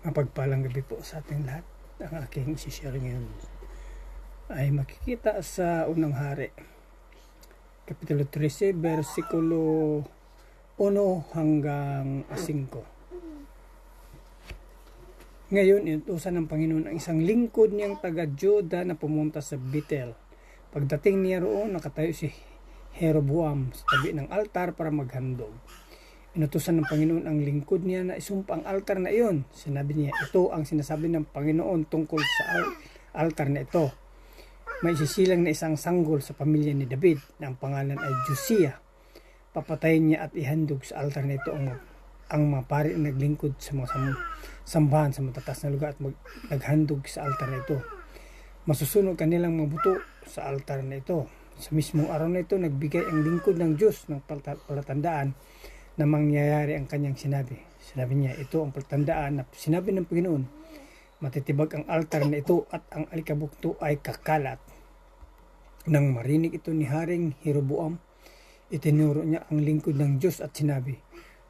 Mapagpalang gabi po sa ating lahat. Ang aking isi-share ngayon ay makikita sa unang hari, Kapitulo 13, versikulo 1 hanggang 5. Ngayon, inutusan ng Panginoon ang isang lingkod niyang taga-Juda na pumunta sa Bethel. Pagdating niya roon, nakatayo si Jeroboam sa tabi ng altar para maghandog. Inutusan ng Panginoon ang lingkod niya na isumpa ang altar na iyon. Sinabi niya, ito ang sinasabi ng Panginoon tungkol sa altar na ito. May isisilang na isang sanggol sa pamilya ni David na ang pangalan ay Josiah. Papatayin niya at ihandog sa altar na ito ang mga pari na naglingkod sa mga sambahan sa matatas na lugar at naghandog sa altar na ito. Masusunog kanilang mga buto sa altar na ito. Sa mismong araw na ito, nagbigay ang lingkod ng Diyos ng palatandaan na mangyayari ang kanyang sinabi. Sinabi niya, ito ang palatandaan na sinabi ng Panginoon, matitibag ang altar na ito at ang alikabok ito ay kakalat. Nang marinig ito ni Haring Jeroboam, itinuro niya ang lingkod ng Diyos at sinabi,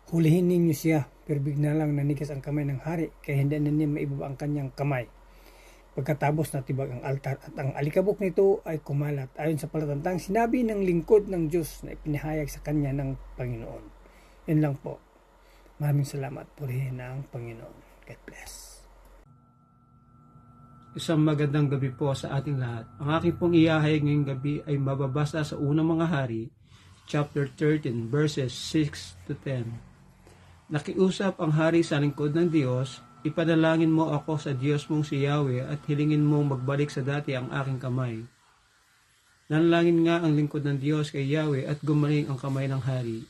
hulihin ninyo siya, pero bigla lang nanigas ang kamay ng hari, kaya hindi na niya maibaba ang kanyang kamay. Pagkatapos natibag ang altar at ang alikabok nito ay kumalat ayon sa palatandang sinabi ng lingkod ng Diyos na ipinahayag sa kanya ng Panginoon. Yan lang po. Maraming salamat. Purihin ang Panginoon. God bless. Isang magandang gabi po sa ating lahat. Ang aking pong iahayag ngayong gabi ay mababasa sa unang mga hari, chapter 13, verses 6 to 10. Nakiusap ang hari sa lingkod ng Diyos, ipanalangin mo ako sa Diyos mong si Yahweh at hilingin mong magbalik sa dati ang aking kamay. Nanalangin nga ang lingkod ng Diyos kay Yahweh at gumaling ang kamay ng hari.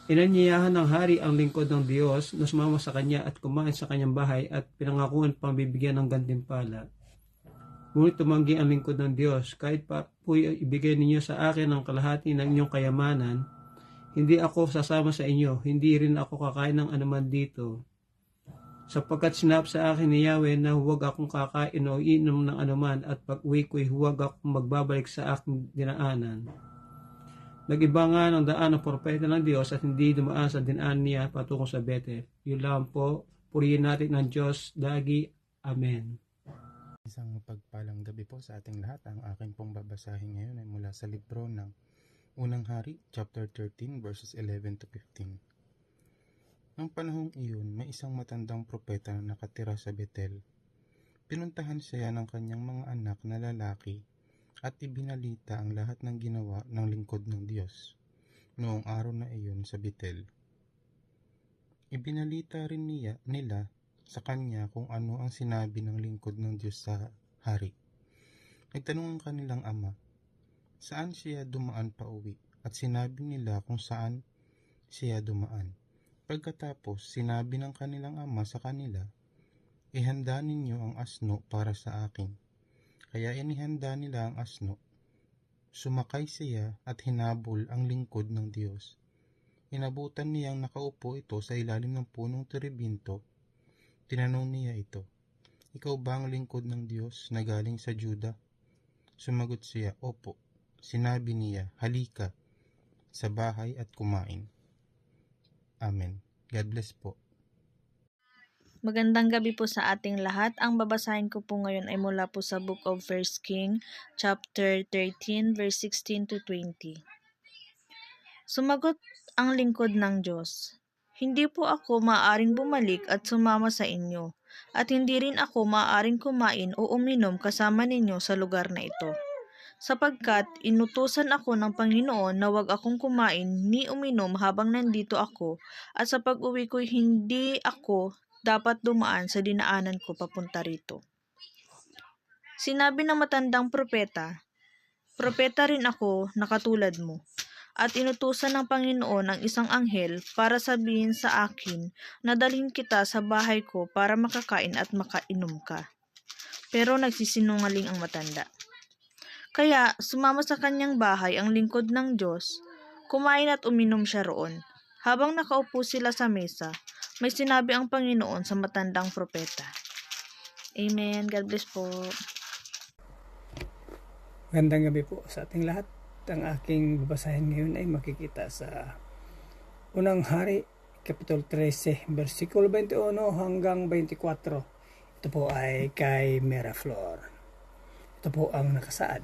Inanyayahan ng hari ang lingkod ng Diyos na sumama sa kanya at kumain sa kanyang bahay at pinangakuan pang bibigyan ng gantimpala. Ngunit tumanggi ang lingkod ng Diyos, kahit pa po'y ibigay ninyo sa akin ang kalahati ng inyong kayamanan, hindi ako sasama sa inyo, hindi rin ako kakain ng anuman dito. Sapagkat sinap sa akin ni Yahweh na huwag akong kakain o inom ng anuman at pag-uwi ko'y huwag akong magbabalik sa aking dinaanan. Nag-iba nga ng daan ng propeta ng Diyos at hindi dumaan sa dinaan niya patungo sa Bethel. Yun lang po, purihin natin ng Diyos lagi. Amen. Isang mapagpalang gabi po sa ating lahat. Ang akin pong babasahin ngayon ay mula sa libro ng Unang Hari, chapter 13, verses 11 to 15. Nang panahong iyon, may isang matandang propeta na nakatira sa Bethel. Pinuntahan siya ng kanyang mga anak na lalaki at ibinalita ang lahat ng ginawa ng lingkod ng Diyos noong araw na iyon sa Bethel. Ibinalita rin nila sa kanya kung ano ang sinabi ng lingkod ng Diyos sa hari. Nagtanong ang kanilang ama, saan siya dumaan pa uwi? At sinabi nila kung saan siya dumaan. Pagkatapos, sinabi ng kanilang ama sa kanila, ihanda ninyo ang asno para sa akin. Kaya inihanda nila ang asno. Sumakay siya at hinabol ang lingkod ng Diyos. Inabutan niyang nakaupo ito sa ilalim ng punong terebinto. Tinanong niya ito, ikaw ba ang lingkod ng Diyos na galing sa Juda? Sumagot siya, opo. Sinabi niya, halika sa bahay at kumain. Amen. God bless po. Magandang gabi po sa ating lahat. Ang babasahin ko po ngayon ay mula po sa Book of 1 King, chapter 13, verse 16 to 20. Sumagot ang lingkod ng Diyos, hindi po ako maaaring bumalik at sumama sa inyo, at hindi rin ako maaaring kumain o uminom kasama ninyo sa lugar na ito. Sapagkat inutusan ako ng Panginoon na wag akong kumain ni uminom habang nandito ako, at sa pag-uwi ko'y hindi ako dapat dumaan sa dinaanan ko papunta rito. Sinabi ng matandang propeta rin ako na katulad mo, at inutusan ng Panginoon ang isang anghel para sabihin sa akin na dalhin kita sa bahay ko para makakain at makainom ka. Pero nagsisinungaling ang matanda. Kaya sumama sa kanyang bahay ang lingkod ng Diyos, kumain at uminom siya roon. Habang nakaupo sila sa mesa, may sinabi ang Panginoon sa matandang propeta. Amen. God bless po. Magandang gabi po sa ating lahat. Ang aking babasahin ngayon ay makikita sa Unang Hari, Kapitulo 13, versikulo 21 hanggang 24. Ito po ay kay Miraflor. Ito po ang nakasaad.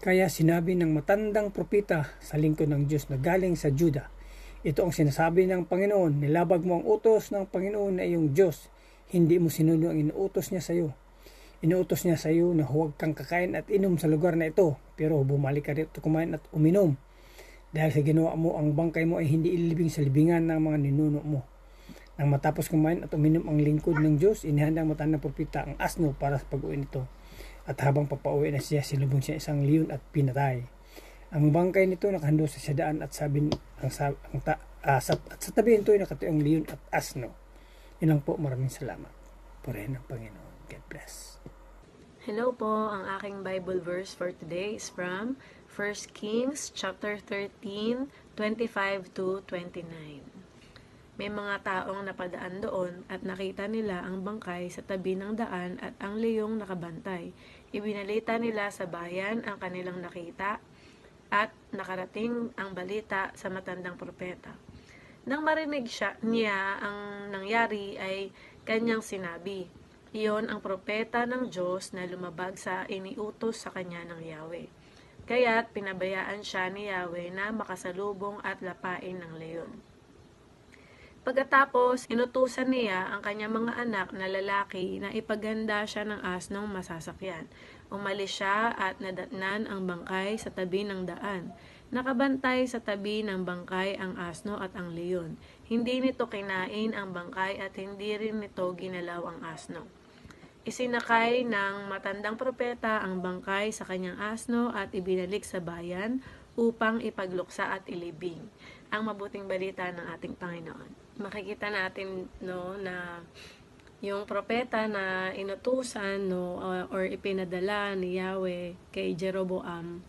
Kaya sinabi ng matandang propeta sa lingkod ng Diyos na galing sa Juda, ito ang sinasabi ng Panginoon, nilabag mo ang utos ng Panginoon na iyong Diyos, hindi mo sinundo ang inuutos niya sa iyo. Inuutos niya sa iyo na huwag kang kakain at inom sa lugar na ito, pero bumalik ka rito kumain at uminom. Dahil sa ginawa mo, ang bangkay mo ay hindi ilibing sa libingan ng mga ninuno mo. Nang matapos kumain at uminom ang lingkod ng Diyos, inihanda ang matandang propeta ang asno para sa pag-uwi nito. At habang papauwi na siya, silubong siya isang leon at pinatay. Ang bangkay nito nakahando sa daan at sa tabi nito ay nakatayo ang leon at asno. Yun lang po, maraming salamat. Purihin ng Panginoon. God bless. Hello po, ang aking Bible verse for today is from 1 Kings chapter 13, 25 to 29. May mga taong napadaan doon at nakita nila ang bangkay sa tabi ng daan at ang leyong nakabantay. Ibinalita nila sa bayan ang kanilang nakita at nakarating ang balita sa matandang propeta. Nang marinig niya ang nangyari ay kanyang sinabi, iyon ang propeta ng Diyos na lumabag sa iniutos sa kanya ng Yahweh. Kaya't pinabayaan siya ni Yahweh na makasalubong at lapain ng leyon. Pagkatapos, inutusan niya ang kanyang mga anak na lalaki na ipaganda siya ng asnong masasakyan. Umalis siya at nadatnan ang bangkay sa tabi ng daan. Nakabantay sa tabi ng bangkay ang asno at ang leyon. Hindi nito kinain ang bangkay at hindi rin nito ginalaw ang asno. Isinakay ng matandang propeta ang bangkay sa kanyang asno at ibinalik sa bayan upang ipagluksa at ilibing. Ang mabuting balita ng ating Panginoon. Makikita natin na yung propeta na inutusan or ipinadala ni Yahweh kay Jeroboam,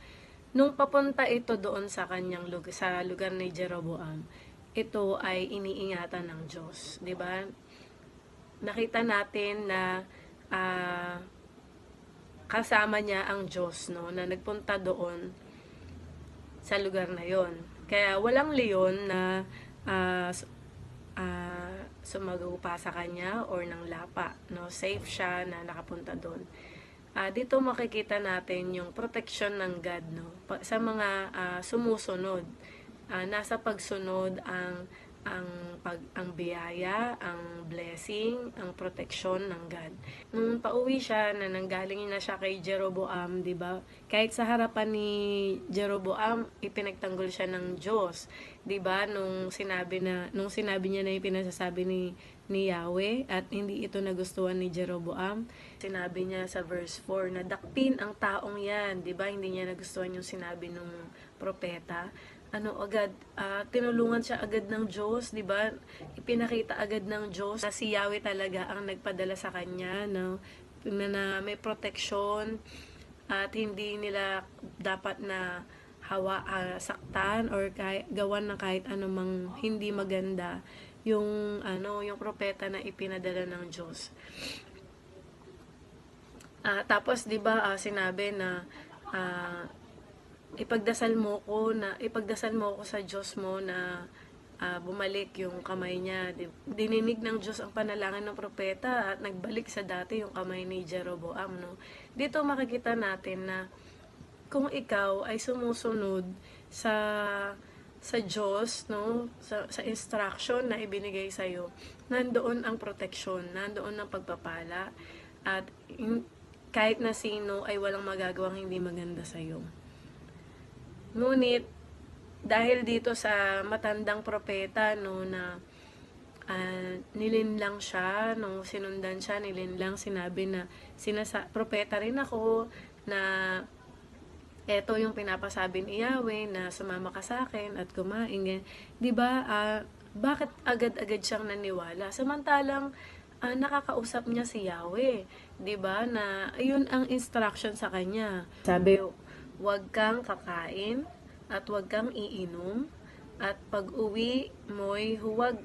nung papunta ito doon sa kanyang lugar ni Jeroboam, ito ay iniingatan ng Diyos, 'di ba? Nakita natin na kasama niya ang Diyos na nagpunta doon sa lugar na yon. Kaya walang leon na sumagupa sa kanya or ng lapa, safe siya na nakapunta doon. Dito makikita natin yung protection ng God, sa mga sumusunod. Nasa pagsunod ang biyaya, ang blessing, ang protection ng God. Nung pauwi siya, na nanggaling na siya kay Jeroboam, 'di ba? Kahit sa harapan ni Jeroboam, ipinagtanggol siya ng Diyos, 'di ba? Nung sinabi niya na yung pinasasabi ni Yahweh at hindi ito nagustuhan ni Jeroboam, sinabi niya sa verse 4 na dakpin ang taong 'yan, 'di ba? Hindi niya nagustuhan yung sinabi ng propeta. Tinulungan siya agad ng Diyos, 'di ba? Ipinakita agad ng Diyos na si Yahweh talaga ang nagpadala sa kanya, na may protection at hindi nila dapat na saktan or gawan ng kahit anumang hindi maganda yung propeta na ipinadala ng Diyos. Tapos 'di ba sinabi na ipagdasal mo ko sa Diyos mo na bumalik yung kamay niya. Dininig ng Diyos ang panalangin ng propeta at nagbalik sa dati yung kamay ni Jeroboam, Dito makikita natin na kung ikaw ay sumusunod sa Diyos, sa instruction na ibinigay sa iyo, nandoon ang protection, nandoon ang pagpapala, at kahit na sino ay walang magagawang hindi maganda sa iyo. Ngunit, dahil dito sa matandang propeta, na nilinlang siya, sinundan siya, nilinlang, sinabi na, propeta rin ako, na eto yung pinapasabi ni Yahweh, na sumama ka sa akin at kumain. Diba, bakit agad-agad siyang naniwala? Samantalang, nakakausap niya si Yahweh. Diba, na yun ang instruction sa kanya. Sabi, huwag kang kakain at huwag kang iinom, at pag-uwi mo'y huwag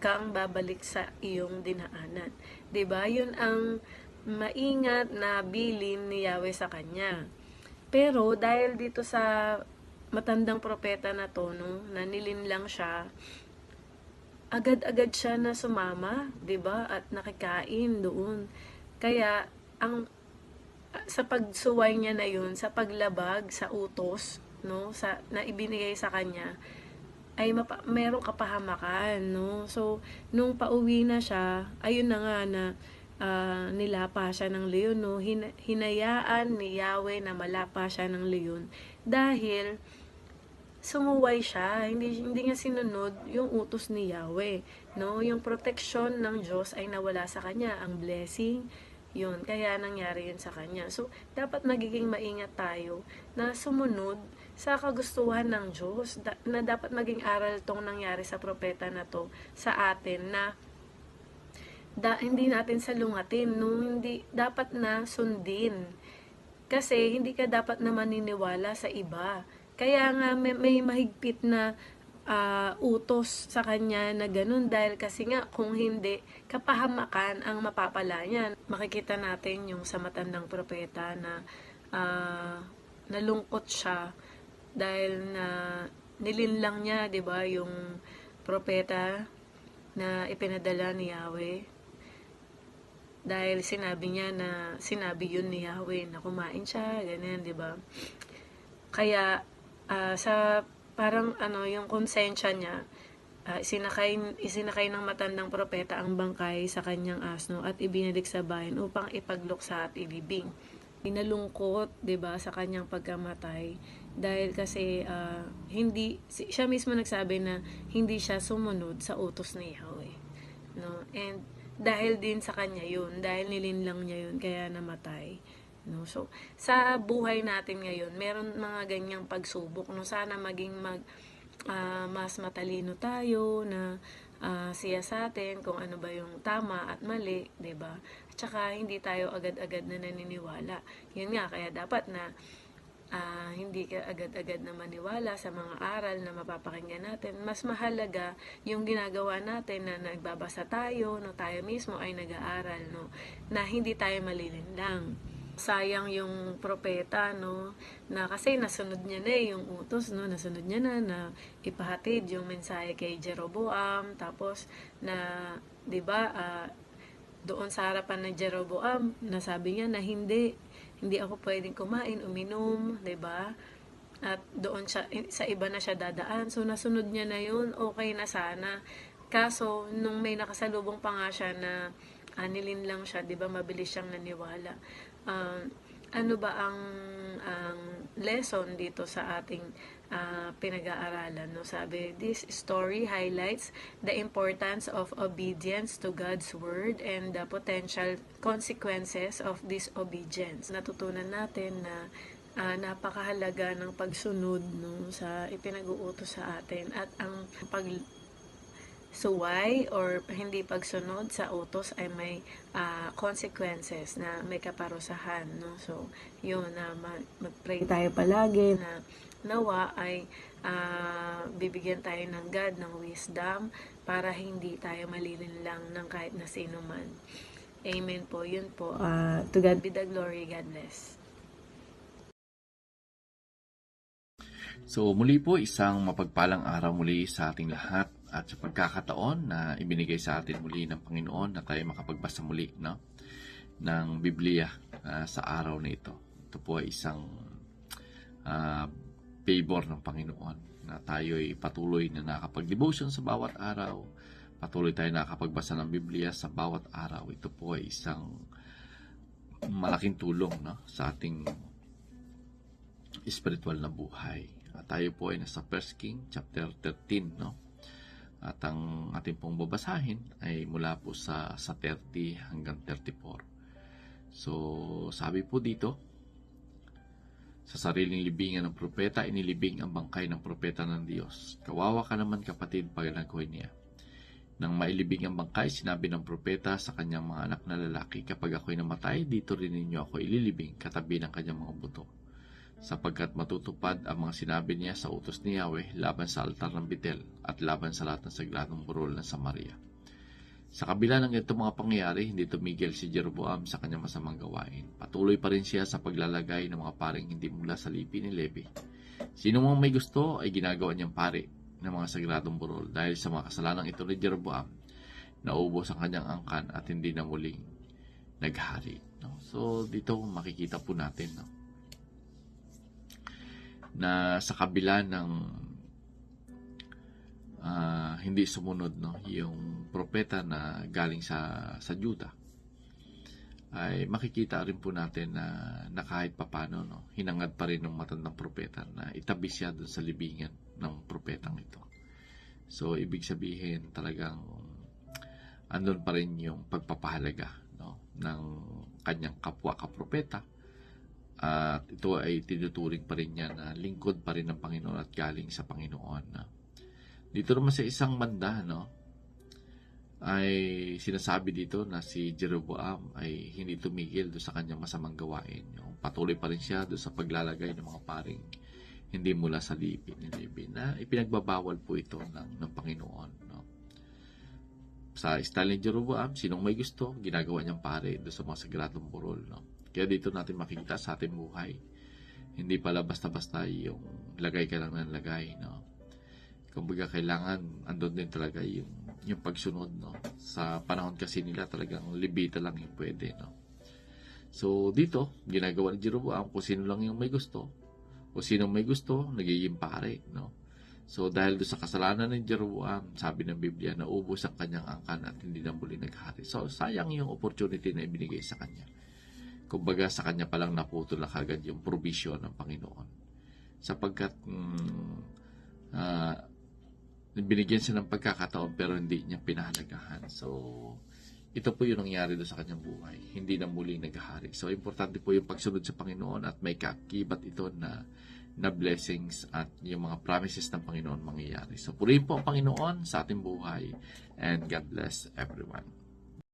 kang babalik sa iyong dinaanan. 'Di ba? Yun ang maingat na bilin ni Yahweh sa kanya. Pero dahil dito sa matandang propeta na to, na nilinlang siya, agad-agad siya na sumama, 'di ba? At nakikain doon. Kaya sa pagsuway niya na yun, sa paglabag sa utos, no, sa na ibinigay sa kanya, ay merong kapahamakan, no. So nung pauwi na siya, ayun na nga na nilapa siya ng leon, no. Hinayaan ni Yahweh na malapa siya ng leon dahil sumuway siya, hindi niya sinunod yung utos ni Yahweh, no? Yung protection ng Diyos ay nawala sa kanya, ang blessing, yun, kaya nangyari yun sa kanya. So, dapat magiging maingat tayo na sumunod sa kagustuhan ng Diyos, na dapat maging aral tong nangyari sa propeta na to sa atin, na hindi natin salungatin, no? Hindi, dapat na sundin. Kasi hindi ka dapat na maniniwala sa iba. Kaya nga may mahigpit na utos sa kanya na ganun, dahil kasi nga kung hindi, kapahamakan ang mapapala niya. Makikita natin yung sa matandang propeta na nalungkot siya dahil na nilinlang niya, 'di ba, yung propeta na ipinadala ni Yahweh. Dahil sinabi yun ni Yahweh na kumain siya, ganyan, 'di ba? Kaya sa parang yung konsensya niya, isinakay ng matandang propeta ang bangkay sa kanyang asno at ibinalik sa bayan upang ipagluksa at ilibing. Inalungkot, 'di ba, sa kanyang pagkamatay dahil kasi siya mismo nagsabi na hindi siya sumunod sa utos ni Yahweh, no? And dahil din sa kanya yun, dahil nilinlang niya yun, kaya namatay. No, so sa buhay natin ngayon, meron mga ganyang pagsubok, no. Sana maging mas matalino tayo na siyasatin kung ano ba yung tama at mali, 'di ba? At saka hindi tayo agad-agad na naniniwala. Yun nga, kaya dapat na hindi ka agad-agad na maniwala sa mga aral na mapapakinggan natin. Mas mahalaga yung ginagawa natin, na nagbabasa tayo, no, tayo mismo ay nag-aaral, no, na hindi tayo malilinlang. Sayang yung propeta, no, na kasi nasunod niya na yung utos, no, nasunod niya na ipahatid yung mensahe kay Jeroboam, tapos na, 'di ba, doon sa harapan ng Jeroboam, nasabi niya na hindi ako pwedeng kumain, uminom, 'di ba? At doon siya, sa iba na siya dadaan. So nasunod niya na yun, okay na sana. Kaso nung may nakasalubong pa nga siya na nilinlang siya, 'di ba, mabilis siyang naniwala. Ano ba ang lesson dito sa ating pinag-aaralan, no? Sabi, this story highlights the importance of obedience to God's word and the potential consequences of disobedience. Natutunan natin na napakahalaga ng pagsunod, no, sa ipinag-uutos sa atin, at ang suway or hindi pagsunod sa utos ay may consequences, na may kaparusahan, no. So yun, na mag-pray tayo palagi na nawa ay bibigyan tayo ng God ng wisdom para hindi tayo malilinlang ng kahit na sino man. Amen po. Yun po. To God be the glory. God bless. So muli po, isang mapagpalang araw muli sa ating lahat, at sa pagkakataon na ibinigay sa atin muli ng Panginoon na tayo makapagbasa muli, no, ng Biblia sa araw na ito. Ito po ay isang favor ng Panginoon na tayo ay patuloy na nakapag-devotion sa bawat araw, patuloy tayo nakapagbasa ng Biblia sa bawat araw. Ito po ay isang malaking tulong, no, sa ating spiritual na buhay. At tayo po ay nasa 1 King chapter 13, no? At ang ating pong babasahin ay mula po sa 30 hanggang 34. So, sabi po dito, sa sariling libingan ng propeta, inilibing ang bangkay ng propeta ng Diyos. Kawawa ka naman, kapatid, pag nagkoy niya. Nang mailibing ang bangkay, sinabi ng propeta sa kanyang mga anak na lalaki, kapag ako'y namatay, dito rin ninyo ako ililibing katabi ng kanyang mga buto. Sapagkat matutupad ang mga sinabi niya sa utos ni Yahweh laban sa altar ng Betel at laban sa lahat ng sagradong burol ng Samaria. Sa kabila ng itong mga pangyayari, hindi tumigil si Jeroboam sa kanyang masamang gawain. Patuloy pa rin siya sa paglalagay ng mga paring hindi mula sa lipi ni Levi. Sino mang may gusto ay ginagawa niyang pari. ng mga sagradong burol. Dahil sa mga kasalanang ito ni Jeroboam, naubos ang kanyang angkan at hindi na muling naghari. No? So, dito makikita po natin, no, na sa kabila ng hindi sumunod, no, yung propeta na galing sa Juda, ay makikita rin po natin na kahit papano, no, hinangad pa rin ng matandang propeta na itabi siya doon sa libingan ng propetang ito. So, ibig sabihin talagang andun pa rin yung pagpapahalaga, no, ng kanyang kapwa kapropeta, at ito ay tinuturing pa rin niya na lingkod pa rin ng Panginoon at galing sa Panginoon. No? Dito naman sa isang banda, no, ay sinasabi dito na si Jeroboam ay hindi tumigil doon sa kanyang masamang gawain. Yung patuloy pa rin siya doon sa paglalagay ng mga paring hindi mula sa lipi na ipinagbabawal po ito ng Panginoon. No? Sa style ni Jeroboam, sinong may gusto, ginagawa niyang pare doon sa mga sagradong burol. No? Kaya dito natin makikita sa ating buhay, hindi pala basta-basta yung lagay ka lang ng lagay. No? Kumbaga kailangan andun din talaga yung pagsunod, no. Sa panahon kasi nila talagang libita lang yung pwede, no. So dito ginagawa ni Jeroboam kung sino lang yung may gusto, o sino may gusto nagiging pare, no. So dahil do sa kasalanan ni Jeroboam, sabi ng Biblia, naubos ang kanyang angkan at hindi na muli naghari. So sayang yung opportunity na ibinigay sa kanya. Kumbaga sa kanya palang naputol na kagad yung provision ng Panginoon, sapagkat binigyan siya ng pagkakataon pero hindi niya pinahalagahan. So, ito po yung nangyari doon sa kanyang buhay. Hindi na muling naghahari. So, importante po yung pagsunod sa Panginoon at may kakibat ito na blessings at yung mga promises ng Panginoon mangyayari. So, purihin po ang Panginoon sa ating buhay, and God bless everyone.